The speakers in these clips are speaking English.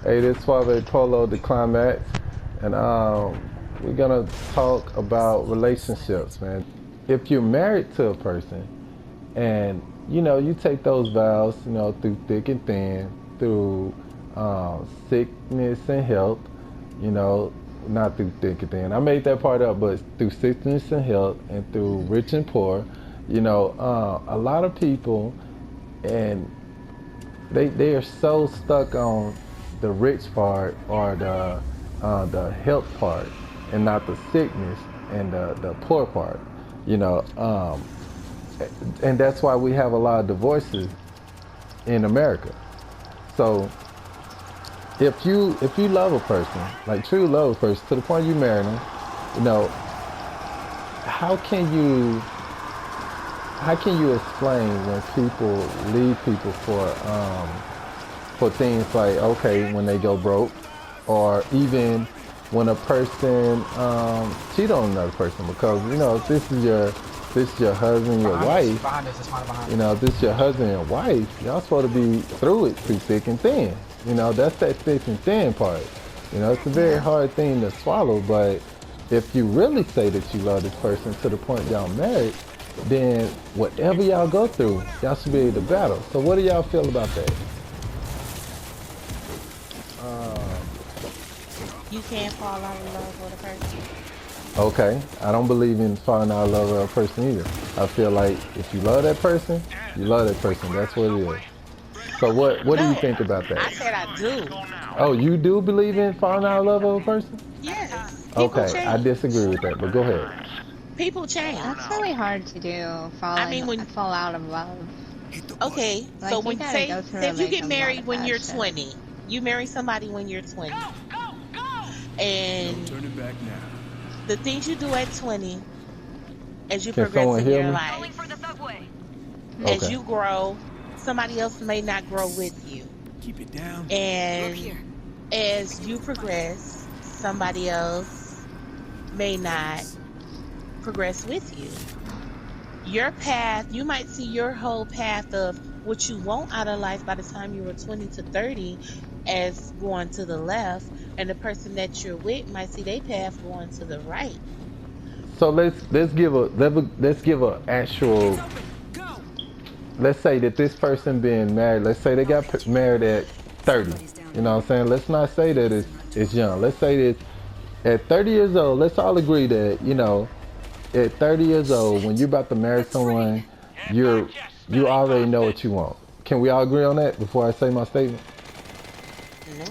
Hey, this Suave Polo, the Klimax, and we're gonna talk about relationships, man. If you're married to a person, and you take those vows, through thick and thin, through sickness and health, you know, not through thick and thin. I made that part up, but through sickness and health, and through rich and poor, a lot of people, and they are so stuck on the rich part or the health part, and not the sickness and the poor part. You know, um, and that's why we have a lot of divorces in America. So if you love a person, like truly love a person to the point you marry them, you know, how can you explain when people leave people for things like, okay, when they go broke, or even when a person cheat on another person, because if this is your husband, your wife, this is your husband and wife, y'all supposed to be through it through thick and thin. That's that thick and thin part. It's a very hard thing to swallow, but if you really say that you love this person to the point y'all married, then whatever y'all go through, y'all should be able to battle. So what do y'all feel about that? You can't fall out of love with a person. Okay, I don't believe in falling out of love with a person either. I feel like if you love that person, you love that person. That's what it is. So what do you No, think about I that? said I do. Oh, you do believe in falling out of love with a person? Yes, people Okay, I change. disagree with that, but go ahead. People change. That's really hard to do. I mean, when Fall out of love. okay, so Like you when gotta say go through say if you like get a lot married of when bad you're shit. 20, you marry somebody when you're 20, and the things you do at 20, as you Can progress someone in hear your me? life, as Okay. you grow, somebody else may not grow with you, and as you progress, somebody else may not progress with you. Your path, you might see your whole path of what you want out of life by the time you were 20 to 30 as going to the left, and the person that you're with might see their path going to the right. So let's give a actual. Let's say that this person being married. Let's say they got married at 30. You know what I'm saying? Let's not say that it's young. Let's say that at 30 years old. Let's all agree that at 30 years old, when you're about to marry someone, you already know what you want. Can we all agree on that before I say my statement? Nope.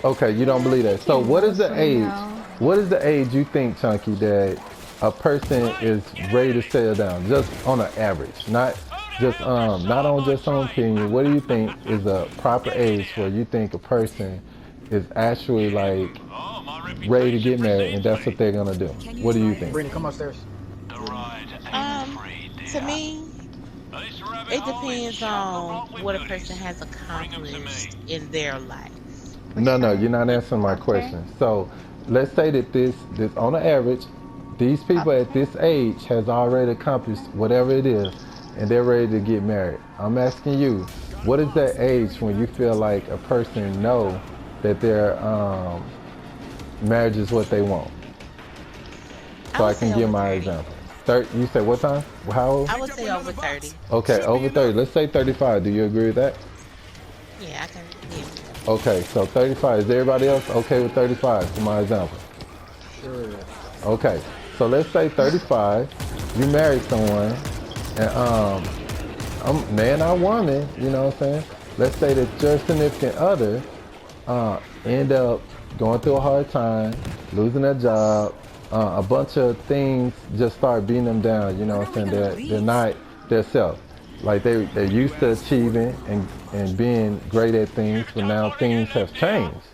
Okay, you don't Yeah, I believe that. think So you what is the mostly age? know. What is the age you think, Chunky, that a person is ready to settle down? Just on an average, not on just on opinion. What do you think is a proper age where you think a person is actually like ready to get married and that's what they're gonna do? What do you think? Brittany, come upstairs. Um, to me, it depends on what a person has accomplished in their life. For No, sure. you're not answering my After? question. So let's say that this on the average, these people at After? this age has already accomplished whatever it is, and they're ready to get married. I'm asking you, what is that age when you feel like a person know that their marriage is what they want? I So I would can say give over my 30. example. You said what time? How old? I would say over 30. Okay, over 30. Let's say 35. Do you agree with that? Yeah, I can. Yeah. Okay, so 35. Is everybody else okay with 35 for my example? Sure. Okay, so let's say 35, you married someone, and man or woman, you know what I'm saying? Let's say that your significant other end up going through a hard time, losing their job, a bunch of things just start beating them down, you know what I'm saying? They're not their self. Like they're used to achieving and being great at things, but now things have changed.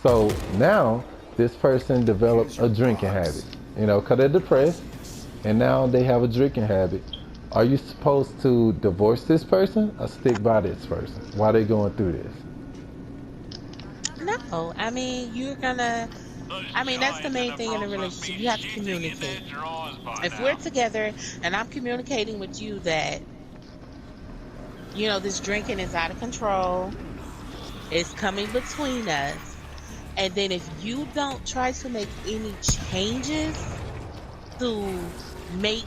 So now this person developed a drinking habit, because they're depressed, and now they have a drinking habit. Are you supposed to divorce this person or stick by this person while they're going through this? No, I mean, I mean, that's the main thing in a relationship. You have to communicate. If we're together and I'm communicating with you that, this drinking is out of control, It's coming between us. And then if you don't try to make any changes to make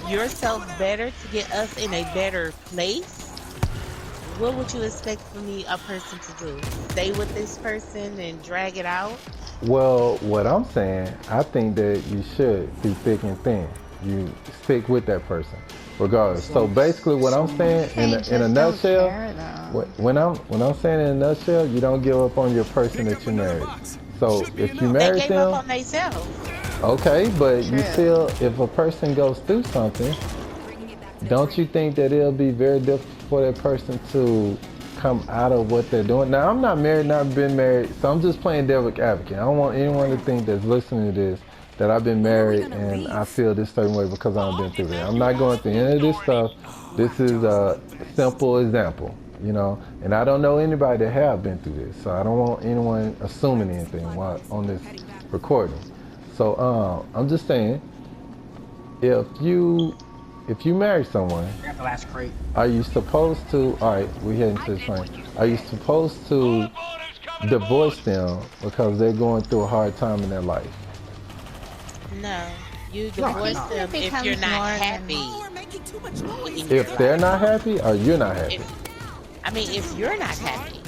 yourself better to get us in a better place, what would you expect for me, a person, to do? Stay with this person and drag it out? Well, what I'm saying, I think that you should be thick and thin. You stick with that person, regardless. So basically, what I'm saying They in just a don't nutshell, care, though. when I'm saying in a nutshell, you don't give up on your person that you married. So if you They married gave up them, on themselves. okay, but you True. still, if a person goes through something, don't you think that it'll be very difficult for that person to come out of what they're doing? Now, I'm not married, not been married, so I'm just playing devil's advocate. I don't want anyone to think that's listening to this that I've been married and I feel this certain way because I've been through that. I'm not going through any of this stuff. This is a simple example, you know, and I don't know anybody that have been through this, so I don't want anyone assuming anything while on this recording. So I'm just saying, if you marry someone, Grab the last crate. are you supposed to, all right, we're heading to the train. Are you supposed to divorce them because they're going through a hard time in their life? No. You No, I divorce think no. them it if you're becomes not more happy than in your If they're life. not happy or you're not happy? If you're not happy,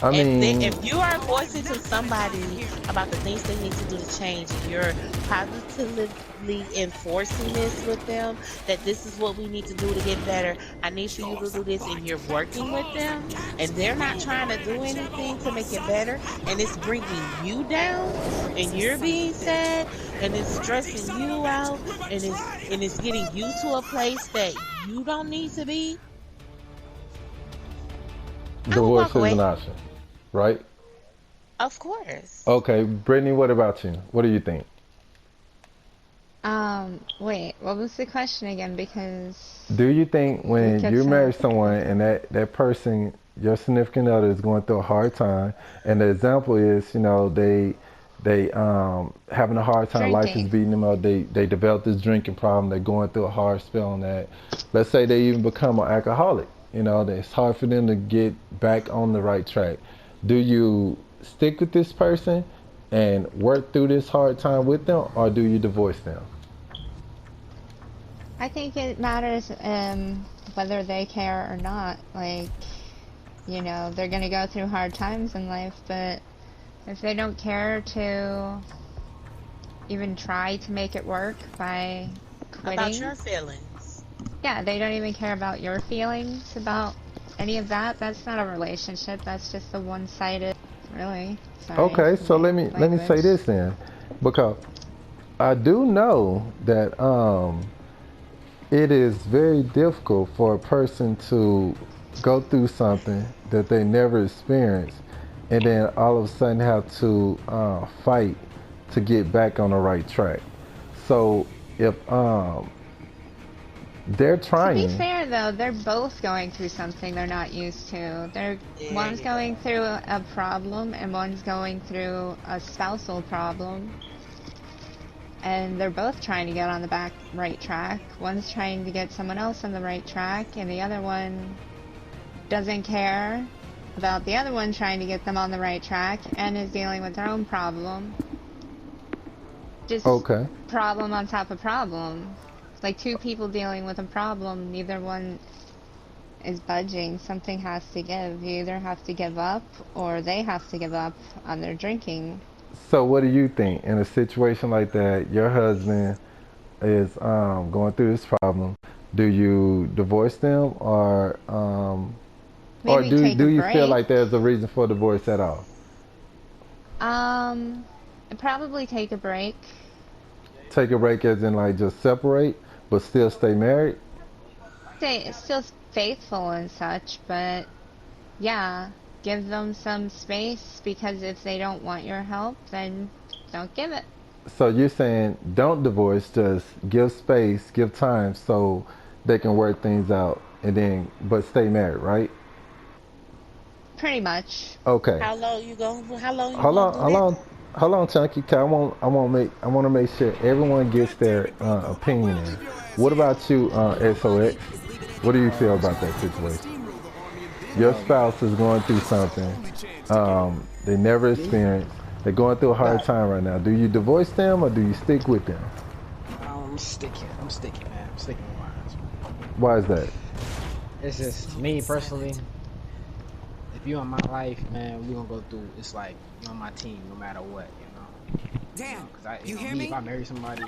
I mean, if you are voicing to somebody about the things they need to do to change, and you're positively enforcing this with them, that this is what we need to do to get better. I need for you to do this, and you're working with them, and they're not trying to do anything to make it better, and it's bringing you down, and you're being sad, and it's stressing you out, and it's getting you to a place that you don't need to be. I would divorce walk is an away. option, right? Of course. Okay, Brittany, what about you? What do you think? Wait, what was the question again? Because Do you think we when could you marry say, someone and that person, your significant other, is going through a hard time, and the example is, you know, they having a hard time, life is drinking. beating them up, they develop this drinking problem, they're going through a hard spell on that. Let's say they even become an alcoholic, you know, it's hard for them to get back on the right track. Do you stick with this person and work through this hard time with them, or do you divorce them? I think it matters whether they care or not. Like, they're gonna go through hard times in life, but if they don't care to even try to make it work by About quitting, your feelings. yeah, they don't even care about your feelings about any of that. That's not a relationship. That's just a one-sided, really. Sorry Okay, for so my let me say language. this then, because I do know that it is very difficult for a person to go through something that they never experienced and then all of a sudden have to fight to get back on the right track. So if they're To be trying, fair, though, they're both going through something they're not used to. There One's you go. going through a problem, and one's going through a spousal problem, and they're both trying to get on the right track. One's trying to get someone else on the right track, and the other one doesn't care about the other one trying to get them on the right track, and is dealing with their own problem. Just okay. problem on top of problem. Like two people dealing with a problem, neither one is budging. Something has to give. You either have to give up or they have to give up on their drinking. So what do you think in a situation like that? Your husband is going through this problem. Do you divorce them, or Maybe take do a you feel break. like there's a reason for divorce at all? Probably take a break. Take a break as in like just separate, but still stay married? Stay still faithful and such, but yeah, give them some space because if they don't want your help, then don't give it. So you're saying don't divorce, just give space, give time so they can work things out and then but stay married, right? Pretty much. Okay. Hold on, How long you gonna do hold that? on, hold on, Chunky. 'Cause I want to make sure everyone gets their opinion in. What about you, SOX? What do you feel about that situation? your spouse is going through something they never experienced. They're going through a hard time right now. Do you divorce them or do you stick with them? I'm sticking, man. I'm sticking with mine. Why is that? It's just me personally. If you're in my life, man, we gonna go through. It's like you're on my team, no matter what, you know. Damn. You hear me? If I marry somebody,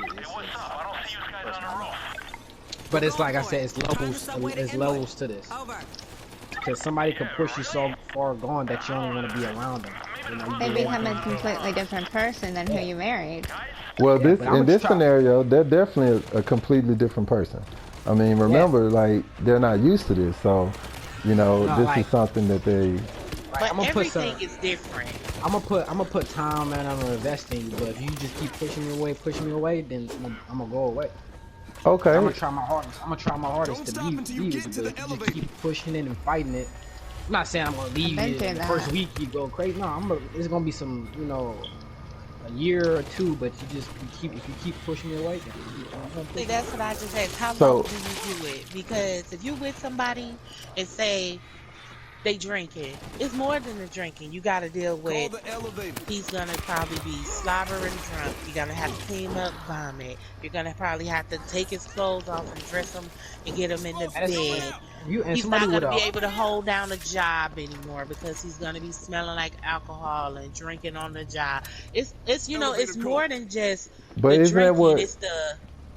but it's like I said, it's levels. It's levels to this. Because somebody can push you so far gone that you only want to be around them. You know, They become a completely different person than who you married. Well, in this scenario, they're definitely a completely different person. I mean, remember, like, they're not used to this, so, you know, this is something that they... But everything is different. I'm gonna put time, man. I'm gonna invest in you. But if you just keep pushing me away, then I'm gonna go away. Okay. I'm gonna try my hardest to be with you. But if you just keep pushing it and fighting it, I'm not saying I'm gonna leave you in the first week. You go crazy. No, it's gonna be some, you know, a year or two. But if you keep pushing me away, See, that's what I just said. How long do you do it? Because if you with somebody and say they drinking, it's more than the drinking. You got to deal with. He's gonna probably be slobbering drunk. You're gonna have to clean up vomit. You're gonna probably have to take his clothes off and dress him and get him in the bed. He's not gonna be able to hold down a job anymore because he's gonna be smelling like alcohol and drinking on the job. It's you know, it's more than just but the drinking.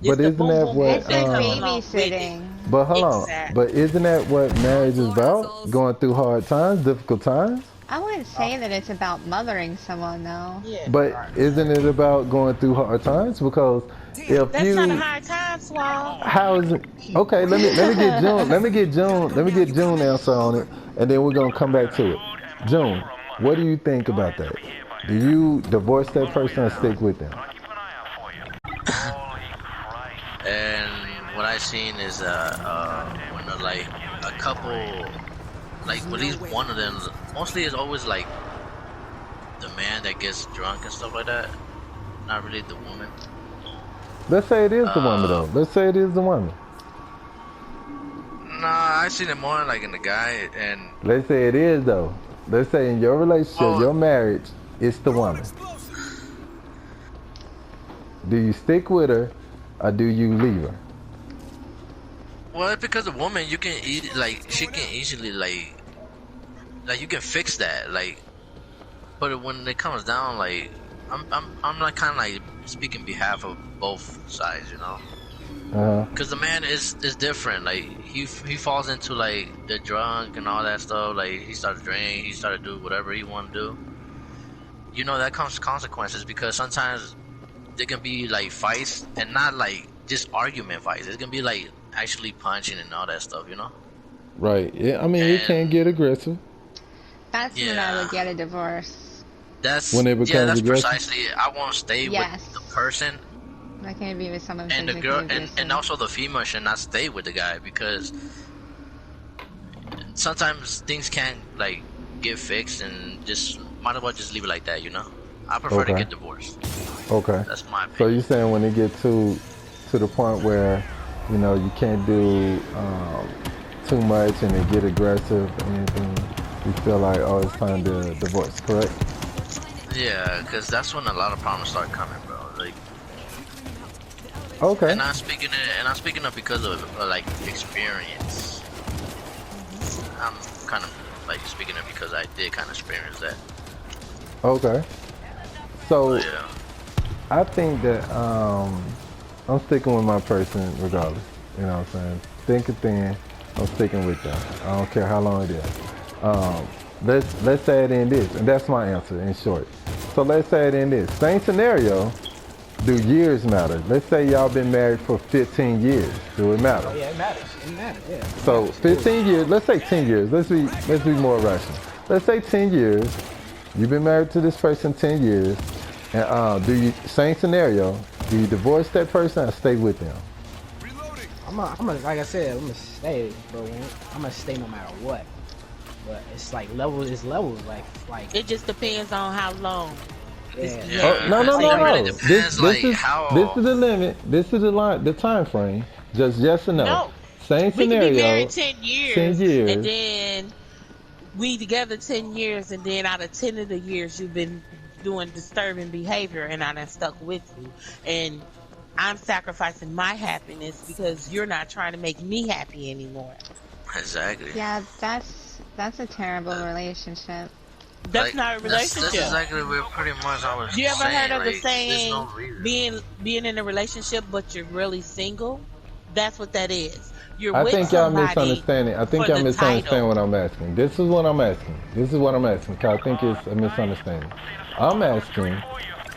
But isn't that what? Babysitting. But hold on. But isn't that what marriage is about? Going through hard times, difficult times. I wouldn't say that it's about mothering someone, though. Yeah. But isn't it about going through hard times? Because if that's not a hard time, Swall. How is it? Okay, let me get June. Let me get June answer on it, and then we're gonna come back to it. June, what do you think about that? Do you divorce that person or stick with them? And what I've seen is when like a couple, like at least one of them, mostly it's always like the man that gets drunk and stuff like that, not really the woman. Let's say it is the woman though. Let's say it is the woman. Nah, I seen it more like in the guy. And let's say it is though. Let's say in your relationship, your marriage, it's the woman. Do you stick with her or do you leave her? Well, it's because the woman, you can eat, like, she can easily, like you can fix that, like, but when it comes down, like, I'm like kind of like speaking behalf of both sides, you know? Because the man is different, like, he falls into, like, the drunk and all that stuff, like, he started drinking, he started to do whatever he want to do. You know, that comes consequences, because sometimes there can be, like, fights, and not, like, just argument fights. It can be, like, actually punching and all that stuff, you know? Right. Yeah, I mean, it can get aggressive. That's when I would get a divorce. That's when it becomes that's aggressive. Precisely. I won't stay with the person. I can't be with someone. And the girl, and also the female should not stay with the guy, because sometimes things can't, like, get fixed, and just might as well just leave it like that, you know? I prefer to get divorced. Okay. That's my opinion. So you're saying when it gets to the point where, you know, you can't do too much and it get aggressive and anything, you feel like, oh, it's time to divorce, correct? Yeah, because that's when a lot of problems start coming, bro. Like, okay. And I'm speaking of because of like experience. I'm kind of like speaking of because I did kind of experience that. Okay. So yeah. I think that I'm sticking with my person regardless. You know what I'm saying? Thick or thin, I'm sticking with them. I don't care how long it is. Let's say it in this, and that's my answer in short. So let's say it in this. Same scenario. Do years matter? Let's say y'all been married for 15 years. Do it matter? Oh yeah, it matters. It matters. Yeah. So 15 years. Let's say 10 years. Let's be more rational. Let's say 10 years. You've been married to this person 10 years, and same scenario? Do you divorce that person or stay with them? I'm gonna, like I said, I'm gonna stay, bro. I'm gonna stay no matter what. But it's like levels. It's levels. Like it just depends on how long. Yeah. No. Really This is the limit. This is the time frame. Just yes or no. No. Same scenario. We can be married 10 years. 10 years. And then we together 10 years, and then out of 10 of the years you've been doing disturbing behavior, and I done stuck with you, and I'm sacrificing my happiness because you're not trying to make me happy anymore. Exactly. Yeah, that's a terrible relationship. That's like, not a relationship. That's exactly where pretty much I was You ever saying, heard of like, the saying, no being in a relationship but you're really single? That's what that is. You're I with think y'all somebody misunderstanding. I think for y'all the misunderstand title. what I'm asking. This is what I'm asking. This is what I'm asking. Cause I think it's a misunderstanding. I'm asking,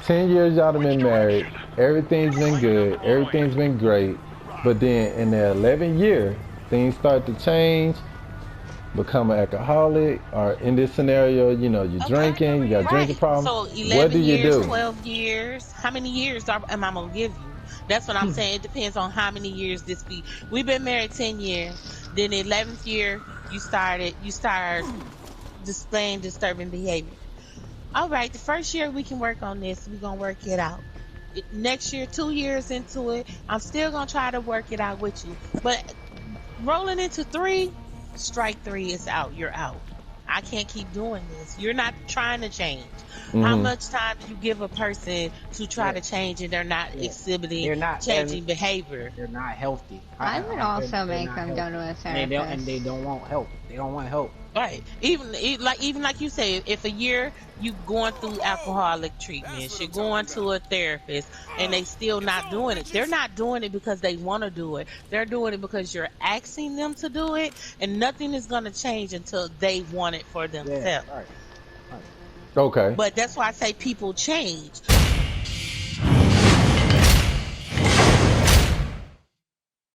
10 years y'all have been married, everything's been good, everything's been great, but then in the 11th year, things start to change, become an alcoholic, or in this scenario, you know, you're drinking, you got a drinking problem. So What do 11 you years, do? 12 years. How many years am I going to give you? That's what I'm saying. It depends on how many years this be. We've been married 10 years. Then the 11th year, you start displaying disturbing behavior. All right, the first year we can work on this. We're going to work it out. Next year, 2 years into it, I'm still going to try to work it out with you. But rolling into 3, strike 3 is out. You're out. I can't keep doing this. You're not trying to change. How much time do you give a person to try to change and they're not exhibiting changing behavior? They're not healthy. I would also They're make them healthy. go to a And they therapist. don't want help. They don't want help. Right. Even like you say, if a year you going through alcoholic treatments, you're going to a therapist, and they still not doing it. They're not doing it because they want to do it. They're doing it because you're asking them to do it, and nothing is going to change until they want it for themselves. Yeah, right. Okay. But that's why I say people change.